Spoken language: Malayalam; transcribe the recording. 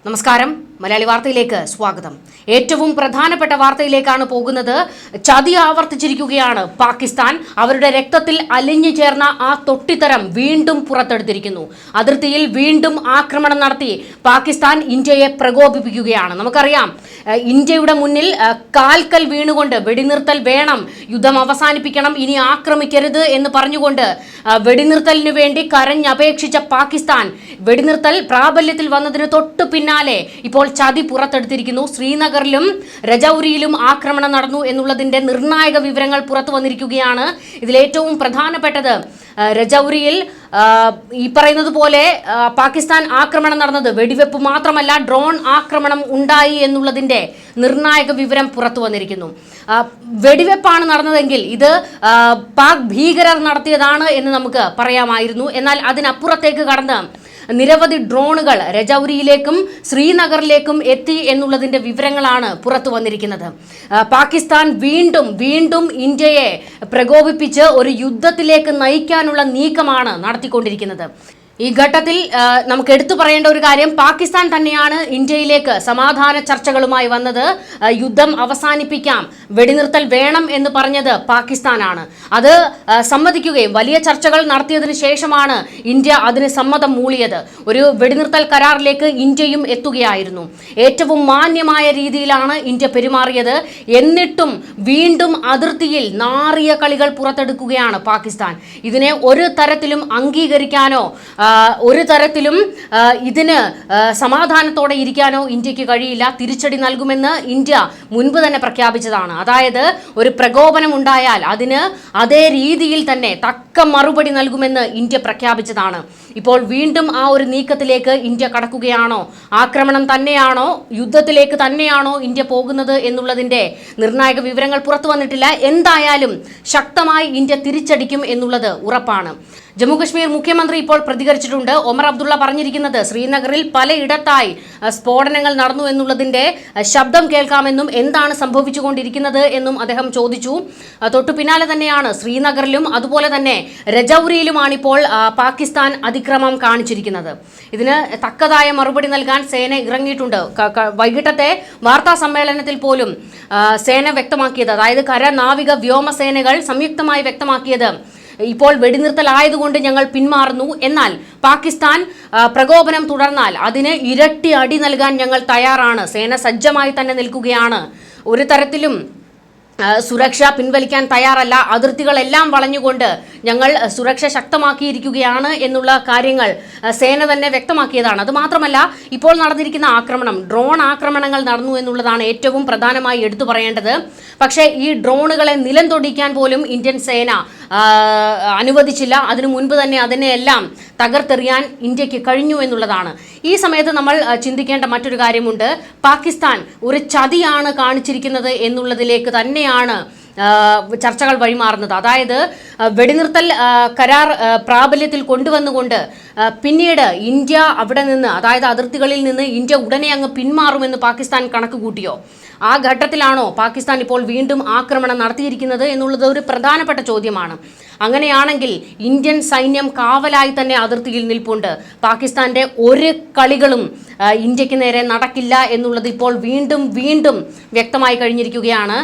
നമസ്കാരം. മലയാളി വാർത്തയിലേക്ക് സ്വാഗതം. ഏറ്റവും പ്രധാനപ്പെട്ട വാർത്തയിലേക്കാണ് പോകുന്നത്. ചതി ആവർത്തിച്ചിരിക്കുകയാണ് പാകിസ്ഥാൻ. അവരുടെ രക്തത്തിൽ അലിഞ്ഞു ചേർന്ന ആ തൊട്ടിത്തരം വീണ്ടും പുറത്തെടുത്തിരിക്കുന്നു. അതിർത്തിയിൽ വീണ്ടും ആക്രമണം നടത്തി പാകിസ്ഥാൻ ഇന്ത്യയെ പ്രകോപിപ്പിക്കുകയാണ്. നമുക്കറിയാം, ഇന്ത്യയുടെ മുന്നിൽ കാൽക്കൽ വീണുകൊണ്ട് വെടിനിർത്തൽ വേണം, യുദ്ധം അവസാനിപ്പിക്കണം, ഇനി ആക്രമിക്കരുത് എന്ന് പറഞ്ഞുകൊണ്ട് വെടിനിർത്തലിനു വേണ്ടി കരഞ്ഞപേക്ഷിച്ച പാകിസ്ഥാൻ വെടിനിർത്തൽ പ്രാബല്യത്തിൽ വന്നതിന് തൊട്ടു പിന്നാലെ ഇപ്പോൾ ചതി പുറത്തെടുത്തിരിക്കുന്നു. ശ്രീനഗറിലും രജൌരിയിലും ആക്രമണം നടന്നു എന്നുള്ളതിന്റെ നിർണായക വിവരങ്ങൾ പുറത്തു വന്നിരിക്കുകയാണ്. ഇതിലേറ്റവും പ്രധാനപ്പെട്ടത് രജൌരിയിൽ ഈ പറയുന്നത് പോലെ പാകിസ്ഥാൻ ആക്രമണം നടന്നത് വെടിവെപ്പ് മാത്രമല്ല, ഡ്രോൺ ആക്രമണം ഉണ്ടായി എന്നുള്ളതിന്റെ നിർണായക വിവരം പുറത്തു വന്നിരിക്കുന്നു. വെടിവെപ്പാണ് നടന്നതെങ്കിൽ ഇത് പാക് ഭീകരർ നടത്തിയതാണ് എന്ന് നമുക്ക് പറയാമായിരുന്നു. എന്നാൽ അതിനപ്പുറത്തേക്ക് കടന്ന് നിരവധി ഡ്രോണുകൾ രജൌരിയിലേക്കും ശ്രീനഗറിലേക്കും എത്തി എന്നുള്ളതിന്റെ വിവരങ്ങളാണ് പുറത്തു വന്നിരിക്കുന്നത്. പാകിസ്ഥാൻ വീണ്ടും ഇന്ത്യയെ പ്രകോപിപ്പിച്ച് ഒരു യുദ്ധത്തിലേക്ക് നയിക്കാനുള്ള നീക്കമാണ് നടത്തിക്കൊണ്ടിരിക്കുന്നത്. ഈ ഘട്ടത്തിൽ നമുക്ക് എടുത്തു പറയേണ്ട ഒരു കാര്യം, പാകിസ്ഥാൻ തന്നെയാണ് ഇന്ത്യയിലേക്ക് സമാധാന ചർച്ചകളുമായി വന്നത്. യുദ്ധം അവസാനിപ്പിക്കാം, വെടിനിർത്തൽ വേണം എന്ന് പറഞ്ഞത് പാകിസ്ഥാനാണ്. അത് സമ്മതിക്കുകയും വലിയ ചർച്ചകൾ നടത്തിയതിനു ശേഷമാണ് ഇന്ത്യ അതിന് സമ്മതം മൂളിയത്. ഒരു വെടിനിർത്തൽ കരാറിലേക്ക് ഇന്ത്യയും എത്തുകയായിരുന്നു. ഏറ്റവും മാന്യമായ രീതിയിലാണ് ഇന്ത്യ പെരുമാറിയത്. എന്നിട്ടും വീണ്ടും അതിർത്തിയിൽ നാറിയ കളികൾ പുറത്തെടുക്കുകയാണ് പാകിസ്ഥാൻ. ഇതിനെ ഒരു തരത്തിലും അംഗീകരിക്കാനോ ഒരു തരത്തിലും ഇതിന് സമാധാനത്തോടെ ഇരിക്കാനോ ഇന്ത്യക്ക് കഴിയില്ല. തിരിച്ചടി നൽകുമെന്ന് ഇന്ത്യ മുൻപ് തന്നെ പ്രഖ്യാപിച്ചതാണ്. അതായത് ഒരു പ്രകോപനം ഉണ്ടായാൽ അതിന് അതേ രീതിയിൽ തന്നെ തക്ക മറുപടി നൽകുമെന്ന് ഇന്ത്യ പ്രഖ്യാപിച്ചതാണ്. ഇപ്പോൾ വീണ്ടും ആ ഒരു നീക്കത്തിലേക്ക് ഇന്ത്യ കടക്കുകയാണോ, ആക്രമണം തന്നെയാണോ, യുദ്ധത്തിലേക്ക് തന്നെയാണോ ഇന്ത്യ പോകുന്നത് എന്നുള്ളതിന്റെ നിർണായക വിവരങ്ങൾ പുറത്തു വന്നിട്ടില്ല. എന്തായാലും ശക്തമായി ഇന്ത്യ തിരിച്ചടിക്കും എന്നുള്ളത് ഉറപ്പാണ്. ജമ്മുകശ്മീർ മുഖ്യമന്ത്രി ഇപ്പോൾ പ്രതികരിച്ചിട്ടുണ്ട്. ഒമർ അബ്ദുള്ള പറഞ്ഞിരിക്കുന്നത് ശ്രീനഗറിൽ പലയിടത്തായി സ്ഫോടനങ്ങൾ നടന്നു എന്നുള്ളതിന്റെ ശബ്ദം കേൾക്കാമെന്നും എന്താണ് സംഭവിച്ചുകൊണ്ടിരിക്കുന്നത് എന്നും അദ്ദേഹം ചോദിച്ചു. തൊട്ടു പിന്നാലെ തന്നെയാണ് ശ്രീനഗറിലും അതുപോലെ തന്നെ രജൌരിയിലുമാണ് ഇപ്പോൾ പാകിസ്ഥാൻ അതിക്രമം കാണിച്ചിരിക്കുന്നത്. ഇതിന് തക്കതായ മറുപടി നൽകാൻ സേന ഇറങ്ങിയിട്ടുണ്ട്. വൈകിട്ടത്തെ വാർത്താ സമ്മേളനത്തിൽ പോലും സേന വ്യക്തമാക്കിയത്, അതായത് കര, നാവിക, വ്യോമസേനകൾ സംയുക്തമായി വ്യക്തമാക്കിയത്, ഇപ്പോൾ വെടിനിർത്തലായതുകൊണ്ട് ഞങ്ങൾ പിന്മാറുന്നു, എന്നാൽ പാകിസ്ഥാൻ പ്രകോപനം തുടർന്നാൽ അതിന് ഇരട്ടി അടി നൽകാൻ ഞങ്ങൾ തയ്യാറാണ്. സേന സജ്ജമായി തന്നെ നിൽക്കുകയാണ്. ഒരു തരത്തിലും സുരക്ഷ പിൻവലിക്കാൻ തയ്യാറല്ല. അതിർത്തികളെല്ലാം വളഞ്ഞുകൊണ്ട് ഞങ്ങൾ സുരക്ഷ ശക്തമാക്കിയിരിക്കുകയാണ് എന്നുള്ള കാര്യങ്ങൾ സേന തന്നെ വ്യക്തമാക്കിയതാണ്. അതുമാത്രമല്ല, ഇപ്പോൾ നടന്നിരിക്കുന്ന ആക്രമണം, ഡ്രോൺ ആക്രമണങ്ങൾ നടന്നു എന്നുള്ളതാണ് ഏറ്റവും പ്രധാനമായി എടുത്തു പറയേണ്ടത്. പക്ഷേ ഈ ഡ്രോണുകളെ നിലം തൊടിക്കാൻ പോലും ഇന്ത്യൻ സേന അനുവദിച്ചില്ല. അതിനു മുൻപ് തന്നെ അതിനെയെല്ലാം തകർത്തെറിയാൻ ഇന്ത്യക്ക് കഴിഞ്ഞു എന്നുള്ളതാണ്. ഈ സമയത്ത് നമ്മൾ ചിന്തിക്കേണ്ട മറ്റൊരു കാര്യമുണ്ട്. പാകിസ്ഥാൻ ഒരു ചതിയാണ് കാണിച്ചിരിക്കുന്നത് എന്നുള്ളതിലേക്ക് തന്നെയാണ് ചർച്ചകൾ വഴിമാറുന്നത്. അതായത് വെടിനിർത്തൽ കരാർ പ്രാബല്യത്തിൽ കൊണ്ടുവന്നുകൊണ്ട് പിന്നീട് ഇന്ത്യ അവിടെ നിന്ന്, അതായത് അതിർത്തികളിൽ നിന്ന് ഇന്ത്യ ഉടനെ അങ്ങ് പിന്മാറുമെന്ന് പാകിസ്ഥാൻ കണക്ക് കൂട്ടിയോ? ആ ഘട്ടത്തിലാണോ പാകിസ്ഥാൻ ഇപ്പോൾ വീണ്ടും ആക്രമണം നടത്തിയിരിക്കുന്നത് എന്നുള്ളത് ഒരു പ്രധാനപ്പെട്ട ചോദ്യമാണ്. അങ്ങനെയാണെങ്കിൽ ഇന്ത്യൻ സൈന്യം കാവലായി തന്നെ അതിർത്തിയിൽ നിൽപ്പുണ്ട്. പാകിസ്ഥാന്റെ ഒരു കളികളും ഇന്ത്യക്ക് നേരെ നടക്കില്ല എന്നുള്ളത് ഇപ്പോൾ വീണ്ടും വ്യക്തമായി കഴിഞ്ഞിരിക്കുകയാണ്.